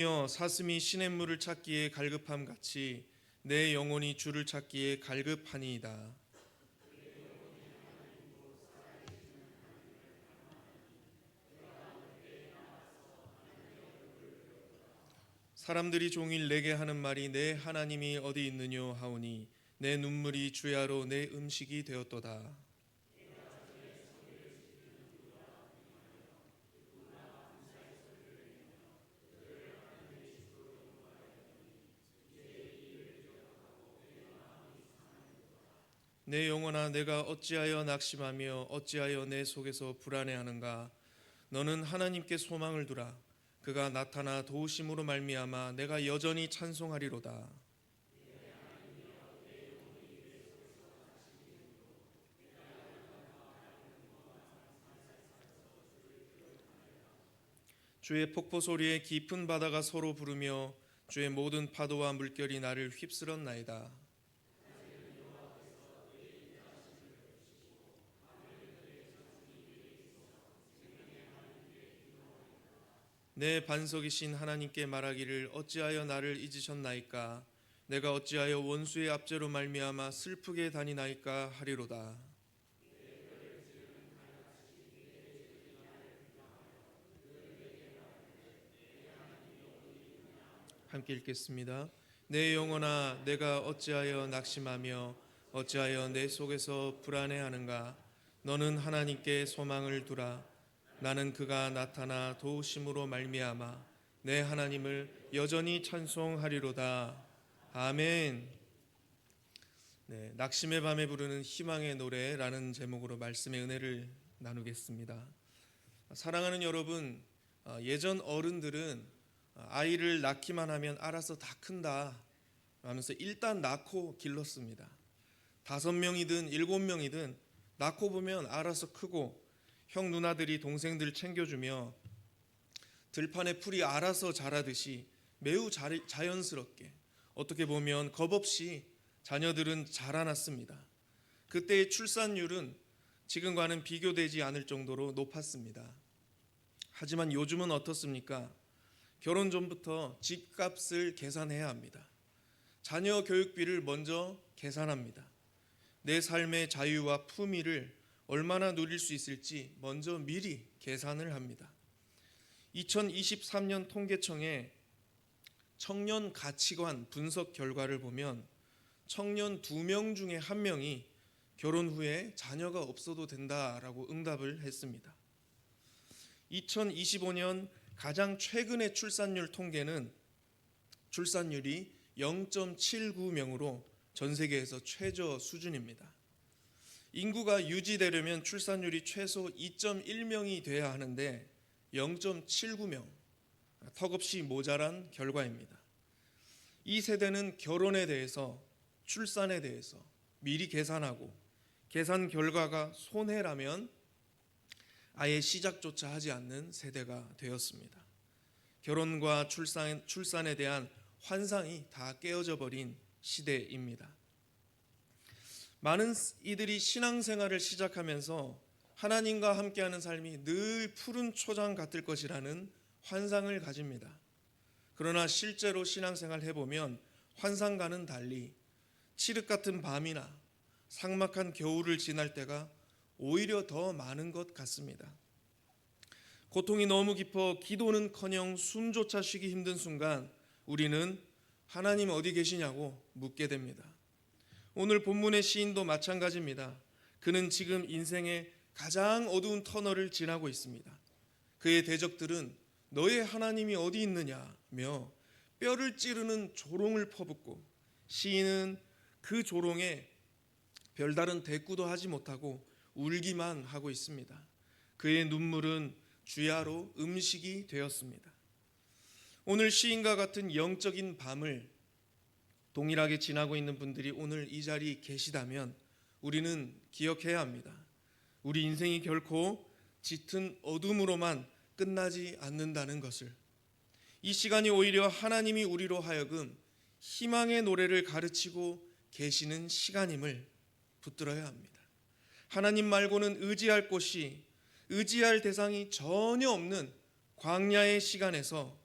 사슴이 시냇물을 찾기에 갈급함 같이 내 영혼이 주를 찾기에 갈급하니이다. 사람들이 종일 내게 하는 말이 내 하나님이 어디 있느뇨 하오니 내 눈물이 주야로 내 음식이 되었도다. 내 영혼아, 내가 어찌하여 낙심하며 어찌하여 내 속에서 불안해하는가? 너는 하나님께 소망을 두라. 그가 나타나 도우심으로 말미암아 내가 여전히 찬송하리로다. 주의 폭포 소리에 깊은 바다가 서로 부르며 주의 모든 파도와 물결이 나를 휩쓸었나이다. 내 반석이신 하나님께 말하기를 어찌하여 나를 잊으셨나이까? 내가 어찌하여 원수의 압제로 말미암아 슬프게 다니나이까 하리로다. 함께 읽겠습니다. 내 영혼아, 내가 어찌하여 낙심하며 어찌하여 내 속에서 불안해하는가? 너는 하나님께 소망을 두라. 나는 그가 나타나 도우심으로 말미암아 내 하나님을 여전히 찬송하리로다. 아멘. 네, 낙심의 밤에 부르는 희망의 노래라는 제목으로 말씀의 은혜를 나누겠습니다. 사랑하는 여러분, 예전 어른들은 아이를 낳기만 하면 알아서 다 큰다 하면서 일단 낳고 길렀습니다. 5명이든 7명이든 낳고 보면 알아서 크고 형 누나들이 동생들 챙겨주며 들판에 풀이 알아서 자라듯이 매우 자연스럽게 어떻게 보면 겁없이 자녀들은 자라났습니다. 그때의 출산율은 지금과는 비교되지 않을 정도로 높았습니다. 하지만 요즘은 어떻습니까? 결혼 전부터 집값을 계산해야 합니다. 자녀 교육비를 먼저 계산합니다. 내 삶의 자유와 품위를 얼마나 누릴 수 있을지 먼저 미리 계산을 합니다. 2023년 통계청의 청년 가치관 분석 결과를 보면 청년 2명 중에 1명이 결혼 후에 자녀가 없어도 된다라고 응답을 했습니다. 2025년 가장 최근의 출산율 통계는 출산율이 0.79명으로 전 세계에서 최저 수준입니다. 인구가 유지되려면 출산율이 최소 2.1명이 돼야 하는데 0.79명, 턱없이 모자란 결과입니다. 이 세대는 결혼에 대해서, 출산에 대해서 미리 계산하고 계산 결과가 손해라면 아예 시작조차 하지 않는 세대가 되었습니다. 결혼과 출산에 대한 환상이 다 깨어져 버린 시대입니다. 많은 이들이 신앙생활을 시작하면서 하나님과 함께하는 삶이 늘 푸른 초장 같을 것이라는 환상을 가집니다. 그러나 실제로 신앙생활 해보면 환상과는 달리 칠흑 같은 밤이나 삭막한 겨울을 지날 때가 오히려 더 많은 것 같습니다. 고통이 너무 깊어 기도는커녕 숨조차 쉬기 힘든 순간 우리는 하나님 어디 계시냐고 묻게 됩니다. 오늘 본문의 시인도 마찬가지입니다. 그는 지금 인생의 가장 어두운 터널을 지나고 있습니다. 그의 대적들은 너의 하나님이 어디 있느냐며 뼈를 찌르는 조롱을 퍼붓고 시인은 그 조롱에 별다른 대꾸도 하지 못하고 울기만 하고 있습니다. 그의 눈물은 주야로 음식이 되었습니다. 오늘 시인과 같은 영적인 밤을 동일하게 지나고 있는 분들이 오늘 이 자리에 계시다면 우리는 기억해야 합니다. 우리 인생이 결코 짙은 어둠으로만 끝나지 않는다는 것을. 이 시간이 오히려 하나님이 우리로 하여금 희망의 노래를 가르치고 계시는 시간임을 붙들어야 합니다. 하나님 말고는 의지할 곳이, 의지할 대상이 전혀 없는 광야의 시간에서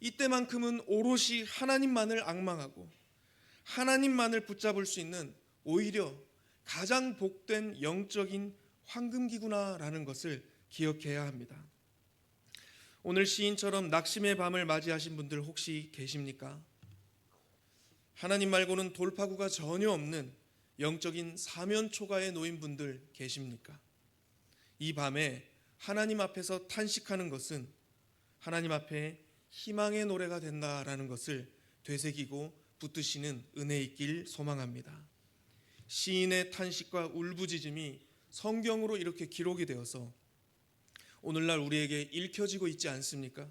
이때만큼은 오롯이 하나님만을 앙망하고 하나님만을 붙잡을 수 있는 오히려 가장 복된 영적인 황금기구나라는 것을 기억해야 합니다. 오늘 시인처럼 낙심의 밤을 맞이하신 분들 혹시 계십니까? 하나님 말고는 돌파구가 전혀 없는 영적인 사면초가에 놓인 분들 계십니까? 이 밤에 하나님 앞에서 탄식하는 것은 하나님 앞에 희망의 노래가 된다라는 것을 되새기고 붙드시는 은혜 있길 소망합니다. 시인의 탄식과 울부짖음이 성경으로 이렇게 기록이 되어서 오늘날 우리에게 읽혀지고 있지 않습니까?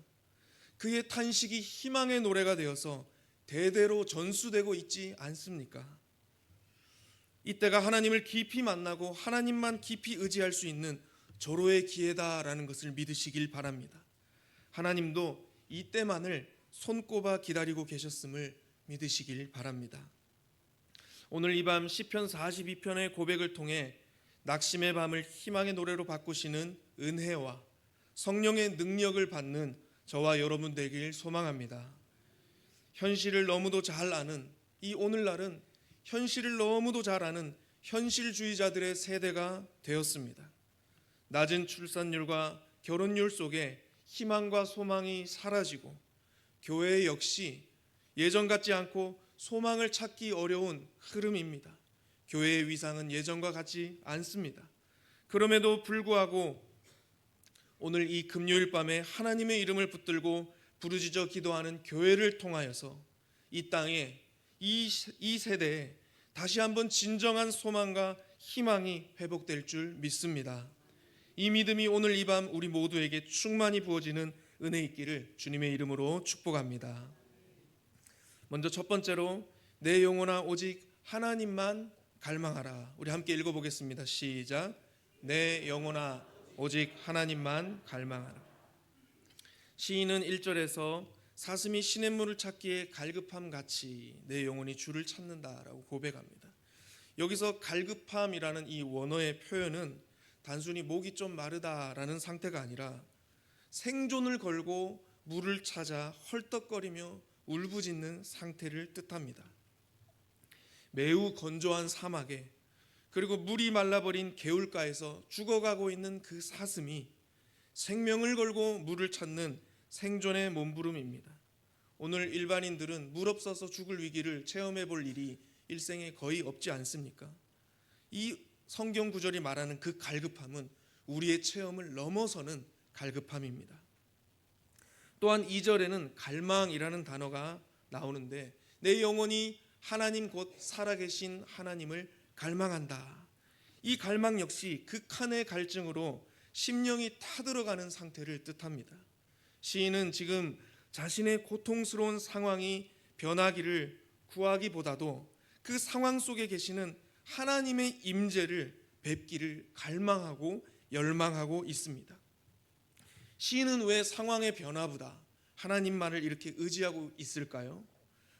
그의 탄식이 희망의 노래가 되어서 대대로 전수되고 있지 않습니까? 이때가 하나님을 깊이 만나고 하나님만 깊이 의지할 수 있는 절호의 기회다라는 것을 믿으시길 바랍니다. 하나님도 이때만을 손꼽아 기다리고 계셨음을 믿으시길 바랍니다. 오늘 이 밤 시편 42편의 고백을 통해 낙심의 밤을 희망의 노래로 바꾸시는 은혜와 성령의 능력을 받는 저와 여러분 되길 소망합니다. 현실을 너무도 잘 아는 이 오늘날은 현실을 너무도 잘 아는 현실주의자들의 세대가 되었습니다. 낮은 출산율과 결혼율 속에 희망과 소망이 사라지고 교회 역시 예전 같지 않고 소망을 찾기 어려운 흐름입니다. 교회의 위상은 예전과 같지 않습니다. 그럼에도 불구하고 오늘 이 금요일 밤에 하나님의 이름을 붙들고 부르짖어 기도하는 교회를 통하여서 이 땅에 이 세대에 다시 한번 진정한 소망과 희망이 회복될 줄 믿습니다. 이 믿음이 오늘 이 밤 우리 모두에게 충만히 부어지는 은혜 있기를 주님의 이름으로 축복합니다. 먼저 첫 번째로 내 영혼아 오직 하나님만 갈망하라. 우리 함께 읽어보겠습니다. 시작. 내 영혼아 오직 하나님만 갈망하라. 시인은 1절에서 사슴이 시냇물을 찾기에 갈급함 같이 내 영혼이 주를 찾는다라고 고백합니다. 여기서 갈급함이라는 이 원어의 표현은 단순히 목이 좀 마르다라는 상태가 아니라 생존을 걸고 물을 찾아 헐떡거리며 울부짖는 상태를 뜻합니다. 매우 건조한 사막에 그리고 물이 말라버린 개울가에서 죽어가고 있는 그 사슴이 생명을 걸고 물을 찾는 생존의 몸부림입니다. 오늘 일반인들은 물 없어서 죽을 위기를 체험해 볼 일이 일생에 거의 없지 않습니까? 이 성경 구절이 말하는 그 갈급함은 우리의 체험을 넘어서는 갈급함입니다. 또한 2절에는 갈망이라는 단어가 나오는데 내 영혼이 하나님 곧 살아계신 하나님을 갈망한다. 이 갈망 역시 극한의 갈증으로 심령이 타들어가는 상태를 뜻합니다. 시인은 지금 자신의 고통스러운 상황이 변하기를 구하기보다도 그 상황 속에 계시는 하나님의 임재를 뵙기를 갈망하고 열망하고 있습니다. 시인은 왜 상황의 변화보다 하나님만을 이렇게 의지하고 있을까요?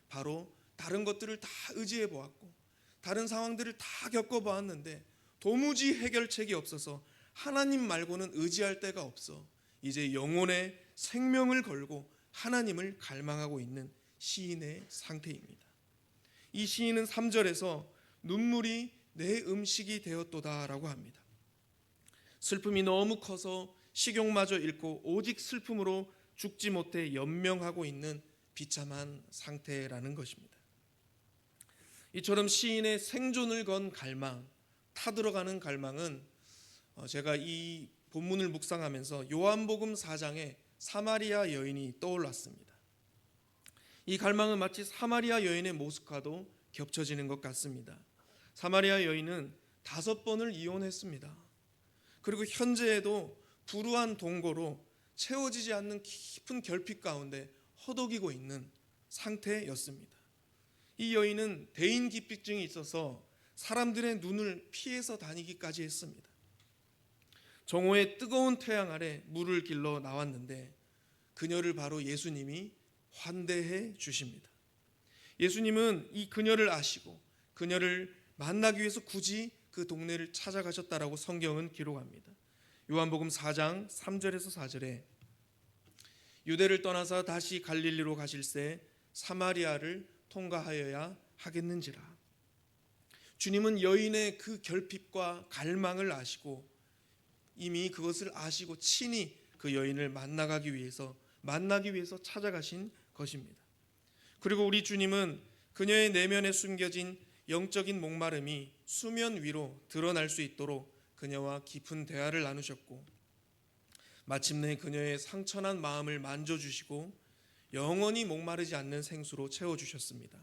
바로 다른 것들을 다 의지해 보았고 다른 상황들을 다 겪어보았는데 도무지 해결책이 없어서 하나님 말고는 의지할 데가 없어 이제 영혼의 생명을 걸고 하나님을 갈망하고 있는 시인의 상태입니다. 이 시인은 3절에서 눈물이 내 음식이 되었도다라고 합니다. 슬픔이 너무 커서 식욕마저 잃고 오직 슬픔으로 죽지 못해 연명하고 있는 비참한 상태라는 것입니다. 이처럼 시인의 생존을 건 갈망, 타들어가는 갈망은 제가 이 본문을 묵상하면서 요한복음 4장의 사마리아 여인이 떠올랐습니다. 이 갈망은 마치 사마리아 여인의 모습과도 겹쳐지는 것 같습니다. 사마리아 여인은 5번을 이혼했습니다. 그리고 현재에도 불우한 동거로 채워지지 않는 깊은 결핍 가운데 허덕이고 있는 상태였습니다. 이 여인은 대인기피증이 있어서 사람들의 눈을 피해서 다니기까지 했습니다. 정오의 뜨거운 태양 아래 물을 길러 나왔는데 그녀를 바로 예수님이 환대해 주십니다. 예수님은 이 그녀를 아시고 그녀를 만나기 위해서 굳이 그 동네를 찾아가셨다라고 성경은 기록합니다. 요한복음 4장 3절에서 4절에 유대를 떠나서 다시 갈릴리로 가실새 사마리아를 통과하여야 하겠는지라. 주님은 여인의 그 결핍과 갈망을 아시고 이미 그것을 아시고 친히 그 여인을 만나기 위해서 찾아가신 것입니다. 그리고 우리 주님은 그녀의 내면에 숨겨진 영적인 목마름이 수면 위로 드러날 수 있도록 그녀와 깊은 대화를 나누셨고, 마침내 그녀의 상처난 마음을 만져주시고 영원히 목마르지 않는 생수로 채워주셨습니다.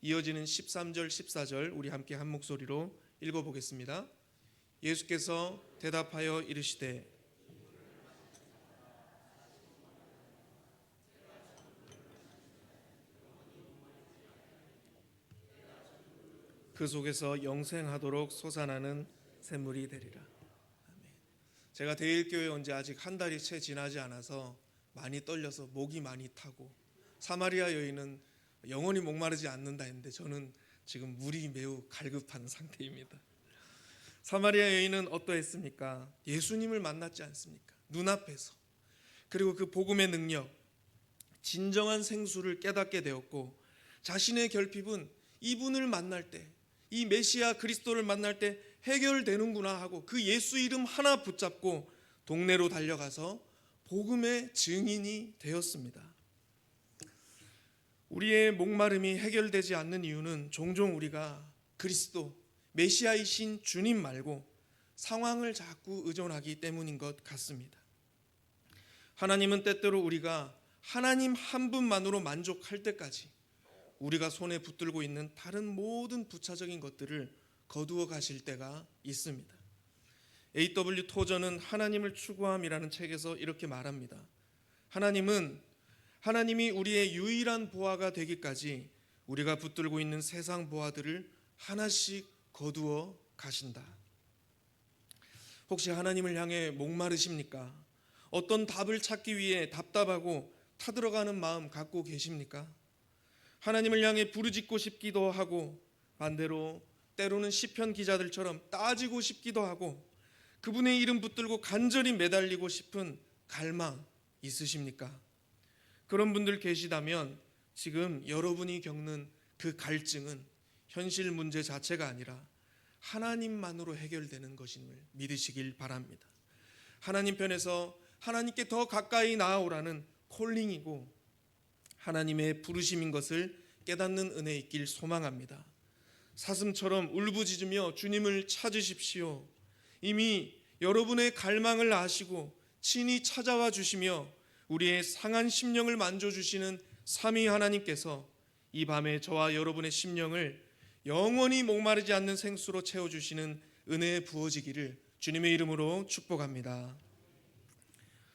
이어지는 13절 14절 우리 함께 한 목소리로 읽어보겠습니다. 예수께서 대답하여 이르시되 그 속에서 영생하도록 솟아나는 샘물이 되리라. 아멘. 제가 대일교회 온 지 아직 한 달이 채 지나지 않아서 많이 떨려서 목이 많이 타고, 사마리아 여인은 영원히 목마르지 않는다 했는데 저는 지금 물이 매우 갈급한 상태입니다. 사마리아 여인은 어떠했습니까? 예수님을 만났지 않습니까? 눈앞에서. 그리고 그 복음의 능력, 진정한 생수를 깨닫게 되었고, 자신의 결핍은 이분을 만날 때, 이 메시아 그리스도를 만날 때 해결되는구나 하고 그 예수 이름 하나 붙잡고 동네로 달려가서 복음의 증인이 되었습니다. 우리의 목마름이 해결되지 않는 이유는 종종 우리가 그리스도 메시아이신 주님 말고 상황을 자꾸 의존하기 때문인 것 같습니다. 하나님은 때때로 우리가 하나님 한 분만으로 만족할 때까지 우리가 손에 붙들고 있는 다른 모든 부차적인 것들을 거두어 가실 때가 있습니다. A.W. 토저는 하나님을 추구함이라는 책에서 이렇게 말합니다. 하나님이 우리의 유일한 보화가 되기까지 우리가 붙들고 있는 세상 보화들을 하나씩 거두어 가신다. 혹시 하나님을 향해 목마르십니까? 어떤 답을 찾기 위해 답답하고 타들어가는 마음 갖고 계십니까? 하나님을 향해 부르짖고 싶기도 하고, 반대로 때로는 시편 기자들처럼 따지고 싶기도 하고, 그분의 이름 붙들고 간절히 매달리고 싶은 갈망 있으십니까? 그런 분들 계시다면 지금 여러분이 겪는 그 갈증은 현실 문제 자체가 아니라 하나님만으로 해결되는 것임을 믿으시길 바랍니다. 하나님 편에서 하나님께 더 가까이 나아오라는 콜링이고 하나님의 부르심인 것을 깨닫는 은혜 있길 소망합니다. 사슴처럼 울부짖으며 주님을 찾으십시오. 이미 여러분의 갈망을 아시고 친히 찾아와 주시며 우리의 상한 심령을 만져주시는 삼위 하나님께서 이 밤에 저와 여러분의 심령을 영원히 목마르지 않는 생수로 채워주시는 은혜 부어지기를 주님의 이름으로 축복합니다.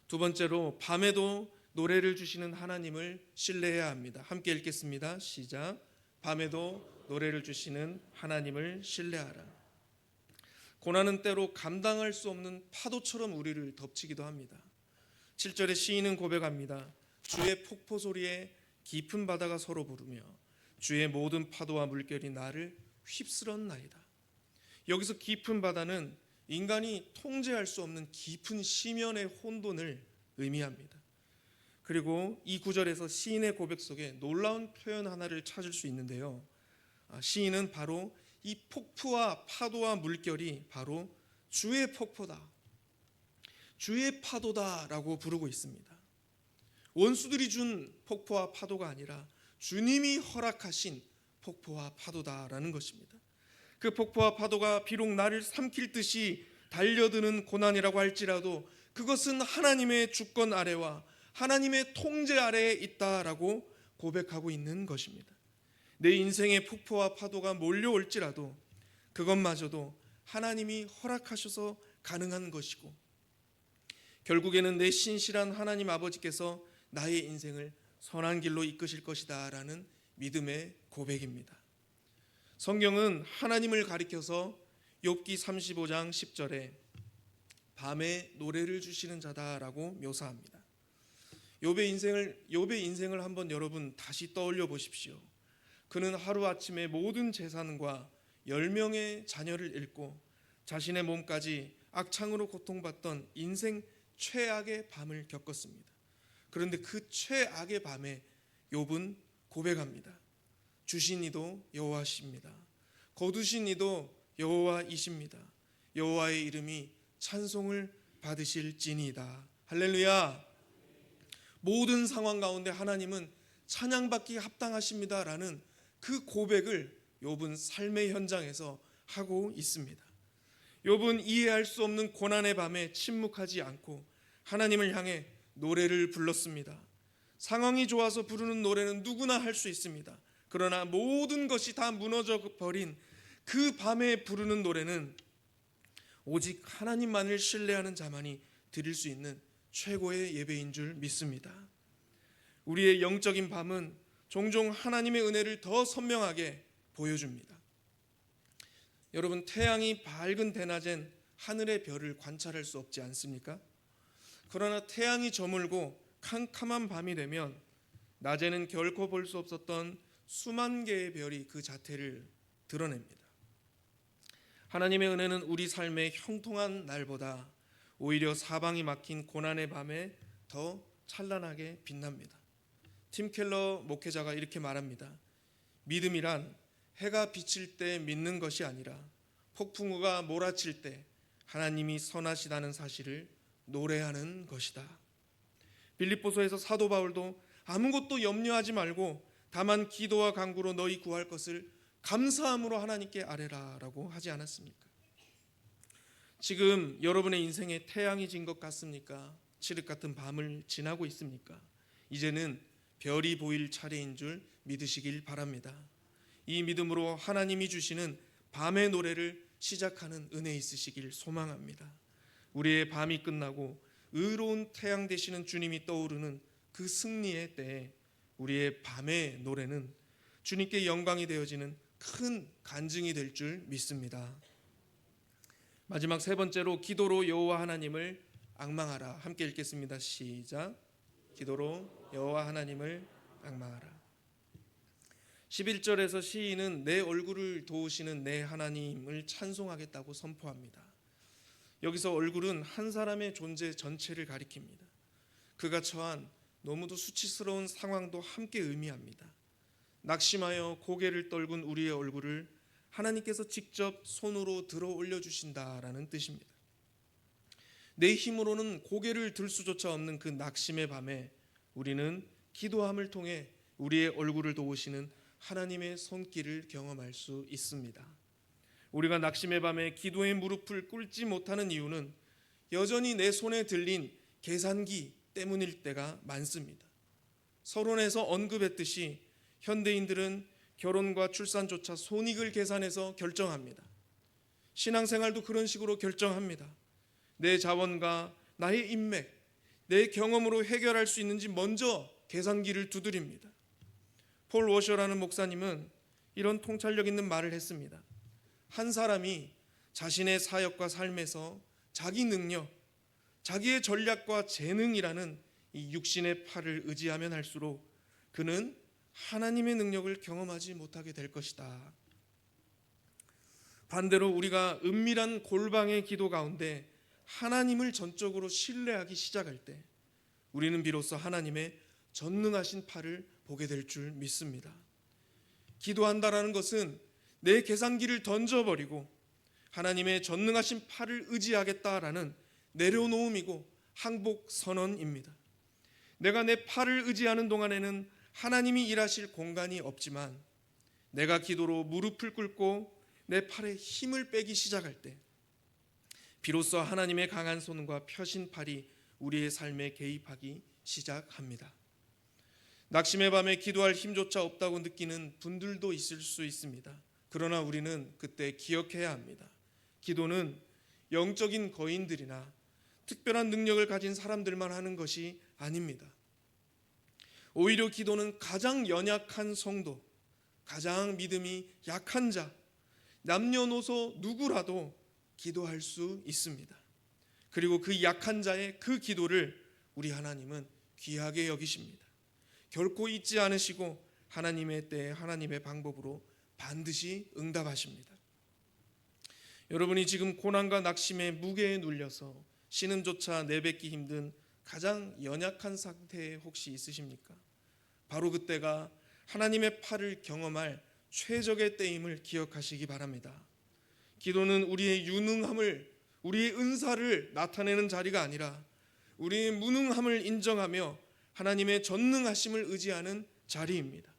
두 번째로, 밤에도 노래를 주시는 하나님을 신뢰해야 합니다. 함께 읽겠습니다. 시작. 밤에도 노래를 주시는 하나님을 신뢰하라. 고난은 때로 감당할 수 없는 파도처럼 우리를 덮치기도 합니다. 7절에 시인은 고백합니다. 주의 폭포 소리에 깊은 바다가 서로 부르며 주의 모든 파도와 물결이 나를 휩쓸었나이다. 여기서 깊은 바다는 인간이 통제할 수 없는 깊은 심연의 혼돈을 의미합니다. 그리고 이 구절에서 시인의 고백 속에 놀라운 표현 하나를 찾을 수 있는데요. 시인은 바로 이 폭포와 파도와 물결이 바로 주의 폭포다, 주의 파도다라고 부르고 있습니다. 원수들이 준 폭포와 파도가 아니라 주님이 허락하신 폭포와 파도다라는 것입니다. 그 폭포와 파도가 비록 나를 삼킬 듯이 달려드는 고난이라고 할지라도 그것은 하나님의 주권 아래와 하나님의 통제 아래에 있다라고 고백하고 있는 것입니다. 내 인생의 폭포와 파도가 몰려올지라도 그것마저도 하나님이 허락하셔서 가능한 것이고, 결국에는 내 신실한 하나님 아버지께서 나의 인생을 선한 길로 이끄실 것이다 라는 믿음의 고백입니다. 성경은 하나님을 가리켜서 욥기 35장 10절에 밤에 노래를 주시는 자다라고 묘사합니다. 욥의 인생을 한번 여러분 다시 떠올려 보십시오. 그는 하루아침에 모든 재산과 10명의 자녀를 잃고 자신의 몸까지 악창으로 고통받던 인생 최악의 밤을 겪었습니다. 그런데 그 최악의 밤에 욥은 고백합니다. 주신 이도 여호와십니다. 거두신 이도 여호와이십니다. 여호와의 이름이 찬송을 받으실지니이다. 할렐루야. 모든 상황 가운데 하나님은 찬양받기 합당하십니다라는 그 고백을 욥은 삶의 현장에서 하고 있습니다. 욥은 이해할 수 없는 고난의 밤에 침묵하지 않고 하나님을 향해 노래를 불렀습니다. 상황이 좋아서 부르는 노래는 누구나 할 수 있습니다. 그러나 모든 것이 다 무너져 버린 그 밤에 부르는 노래는 오직 하나님만을 신뢰하는 자만이 드릴 수 있는 최고의 예배인 줄 믿습니다. 우리의 영적인 밤은 종종 하나님의 은혜를 더 선명하게 보여줍니다. 여러분, 태양이 밝은 대낮엔 하늘의 별을 관찰할 수 없지 않습니까? 그러나 태양이 저물고 캄캄한 밤이 되면 낮에는 결코 볼 수 없었던 수만 개의 별이 그 자태를 드러냅니다. 하나님의 은혜는 우리 삶의 형통한 날보다 오히려 사방이 막힌 고난의 밤에 더 찬란하게 빛납니다. 팀 켈러 목회자가 이렇게 말합니다. 믿음이란 해가 비칠 때 믿는 것이 아니라 폭풍우가 몰아칠 때 하나님이 선하시다는 사실을 노래하는 것이다. 빌립보서에서 사도 바울도 아무것도 염려하지 말고 다만 기도와 간구로 너희 구할 것을 감사함으로 하나님께 아뢰라라고 하지 않았습니까? 지금 여러분의 인생에 태양이 진 것 같습니까? 칠흑 같은 밤을 지나고 있습니까? 이제는 별이 보일 차례인 줄 믿으시길 바랍니다. 이 믿음으로 하나님이 주시는 밤의 노래를 시작하는 은혜 있으시길 소망합니다. 우리의 밤이 끝나고 의로운 태양 되시는 주님이 떠오르는 그 승리의 때에 우리의 밤의 노래는 주님께 영광이 되어지는 큰 간증이 될 줄 믿습니다. 마지막 세 번째로 기도로 여호와 하나님을 앙망하라. 함께 읽겠습니다. 시작. 기도로 여호와 하나님을 앙망하라. 11절에서 시인은 내 얼굴을 도우시는 내 하나님을 찬송하겠다고 선포합니다. 여기서 얼굴은 한 사람의 존재 전체를 가리킵니다. 그가 처한 너무도 수치스러운 상황도 함께 의미합니다. 낙심하여 고개를 떨군 우리의 얼굴을 하나님께서 직접 손으로 들어 올려주신다라는 뜻입니다. 내 힘으로는 고개를 들 수조차 없는 그 낙심의 밤에 우리는 기도함을 통해 우리의 얼굴을 도우시는 하나님의 손길을 경험할 수 있습니다. 우리가 낙심의 밤에 기도의 무릎을 꿇지 못하는 이유는 여전히 내 손에 들린 계산기 때문일 때가 많습니다. 서론에서 언급했듯이 현대인들은 결혼과 출산조차 손익을 계산해서 결정합니다. 신앙생활도 그런 식으로 결정합니다. 내 자원과 나의 인맥, 내 경험으로 해결할 수 있는지 먼저 계산기를 두드립니다. 폴 워셔라는 목사님은 이런 통찰력 있는 말을 했습니다. 한 사람이 자신의 사역과 삶에서 자기 능력, 자기의 전략과 재능이라는 이 육신의 팔을 의지하면 할수록 그는 하나님의 능력을 경험하지 못하게 될 것이다. 반대로 우리가 은밀한 골방의 기도 가운데 하나님을 전적으로 신뢰하기 시작할 때 우리는 비로소 하나님의 전능하신 팔을 보게 될 줄 믿습니다. 기도한다라는 것은 내 계산기를 던져버리고 하나님의 전능하신 팔을 의지하겠다라는 내려놓음이고 항복 선언입니다. 내가 내 팔을 의지하는 동안에는 하나님이 일하실 공간이 없지만 내가 기도로 무릎을 꿇고 내 팔에 힘을 빼기 시작할 때 비로소 하나님의 강한 손과 펴신 팔이 우리의 삶에 개입하기 시작합니다. 낙심의 밤에 기도할 힘조차 없다고 느끼는 분들도 있을 수 있습니다. 그러나 우리는 그때 기억해야 합니다. 기도는 영적인 거인들이나 특별한 능력을 가진 사람들만 하는 것이 아닙니다. 오히려 기도는 가장 연약한 성도, 가장 믿음이 약한 자, 남녀노소 누구라도 기도할 수 있습니다. 그리고 그 약한 자의 그 기도를 우리 하나님은 귀하게 여기십니다. 결코 잊지 않으시고 하나님의 때에 하나님의 방법으로 반드시 응답하십니다. 여러분이 지금 고난과 낙심의 무게에 눌려서 신음조차 내뱉기 힘든 가장 연약한 상태에 혹시 있으십니까? 바로 그때가 하나님의 팔을 경험할 최적의 때임을 기억하시기 바랍니다. 기도는 우리의 유능함을, 우리의 은사를 나타내는 자리가 아니라 우리의 무능함을 인정하며 하나님의 전능하심을 의지하는 자리입니다.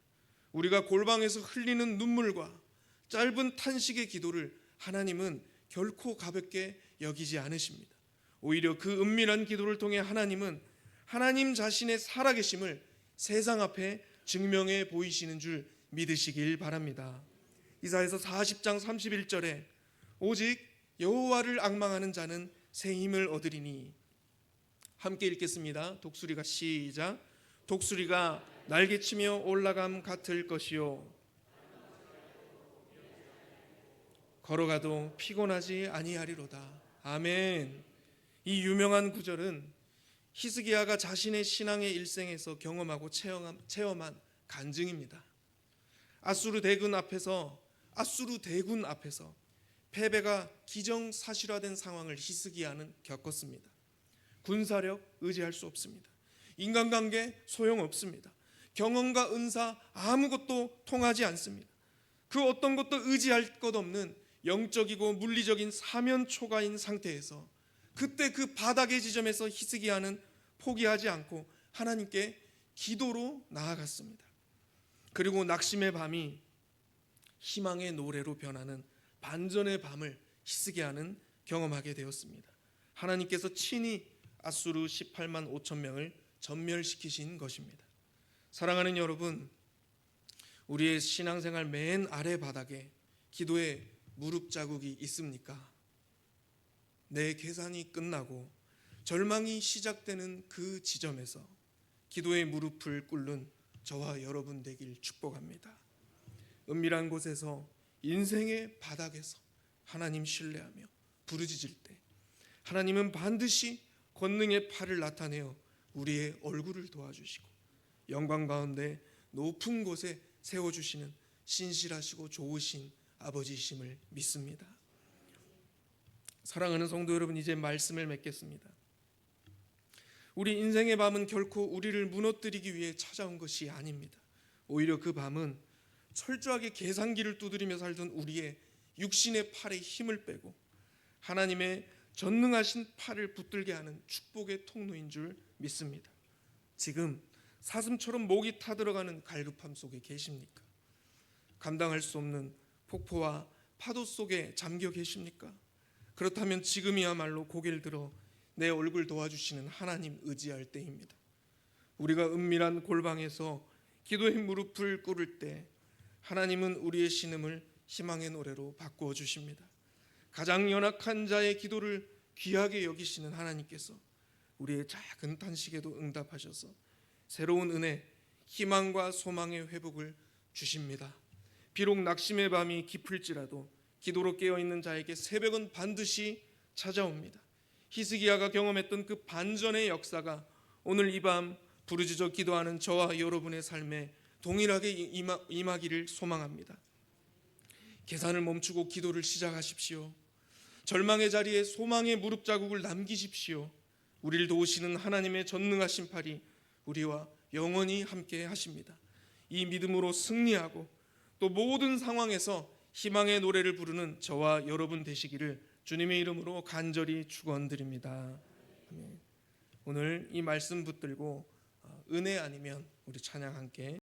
우리가 골방에서 흘리는 눈물과 짧은 탄식의 기도를 하나님은 결코 가볍게 여기지 않으십니다. 오히려 그 은밀한 기도를 통해 하나님은 하나님 자신의 살아계심을 세상 앞에 증명해 보이시는 줄 믿으시길 바랍니다. 이사야서 40장 31절에 오직 여호와를 앙망하는 자는 새 힘을 얻으리니, 함께 읽겠습니다. 독수리가 시작. 독수리가 날개치며 올라감 같을 것이요 걸어가도 피곤하지 아니하리로다. 아멘. 이 유명한 구절은 히스기야가 자신의 신앙의 일생에서 경험하고 체험한 간증입니다. 아수르 대군 앞에서 패배가 기정사실화된 상황을 히스기야는 겪었습니다. 군사력 의지할 수 없습니다. 인간관계 소용없습니다. 경험과 은사 아무것도 통하지 않습니다. 그 어떤 것도 의지할 것 없는 영적이고 물리적인 사면초가인 상태에서 그때 그 바닥의 지점에서 히스기야는 포기하지 않고 하나님께 기도로 나아갔습니다. 그리고 낙심의 밤이 희망의 노래로 변하는 반전의 밤을 히스기야는 경험하게 되었습니다. 하나님께서 친히 아수르 18만 5천 명을 전멸시키신 것입니다. 사랑하는 여러분, 우리의 신앙생활 맨 아래 바닥에 기도의 무릎 자국이 있습니까? 내 계산이 끝나고 절망이 시작되는 그 지점에서 기도의 무릎을 꿇는 저와 여러분 되길 축복합니다. 은밀한 곳에서, 인생의 바닥에서 하나님 신뢰하며 부르짖을 때 하나님은 반드시 권능의 팔을 나타내어 우리의 얼굴을 도와주시고 영광 가운데 높은 곳에 세워주시는 신실하시고 좋으신 아버지이심을 믿습니다. 사랑하는 성도 여러분, 이제 말씀을 맺겠습니다. 우리 인생의 밤은 결코 우리를 무너뜨리기 위해 찾아온 것이 아닙니다. 오히려 그 밤은 철저하게 계산기를 두드리며 살던 우리의 육신의 팔에 힘을 빼고 하나님의 전능하신 팔을 붙들게 하는 축복의 통로인 줄 믿습니다. 지금 사슴처럼 목이 타들어가는 갈급함 속에 계십니까? 감당할 수 없는 폭포와 파도 속에 잠겨 계십니까? 그렇다면 지금이야말로 고개를 들어 내 얼굴 도와주시는 하나님 의지할 때입니다. 우리가 은밀한 골방에서 기도의 무릎을 꿇을 때 하나님은 우리의 신음을 희망의 노래로 바꾸어 주십니다. 가장 연약한 자의 기도를 귀하게 여기시는 하나님께서 우리의 작은 탄식에도 응답하셔서 새로운 은혜, 희망과 소망의 회복을 주십니다. 비록 낙심의 밤이 깊을지라도 기도로 깨어있는 자에게 새벽은 반드시 찾아옵니다. 히스기야가 경험했던 그 반전의 역사가 오늘 이 밤 부르짖어 기도하는 저와 여러분의 삶에 동일하게 임하기를 소망합니다. 계산을 멈추고 기도를 시작하십시오. 절망의 자리에 소망의 무릎 자국을 남기십시오. 우리를 도우시는 하나님의 전능하신 팔이 우리와 영원히 함께 하십니다. 이 믿음으로 승리하고 또 모든 상황에서 희망의 노래를 부르는 저와 여러분 되시기를 주님의 이름으로 간절히 축원드립니다. 오늘 이 말씀 붙들고 은혜 아니면 우리 찬양 함께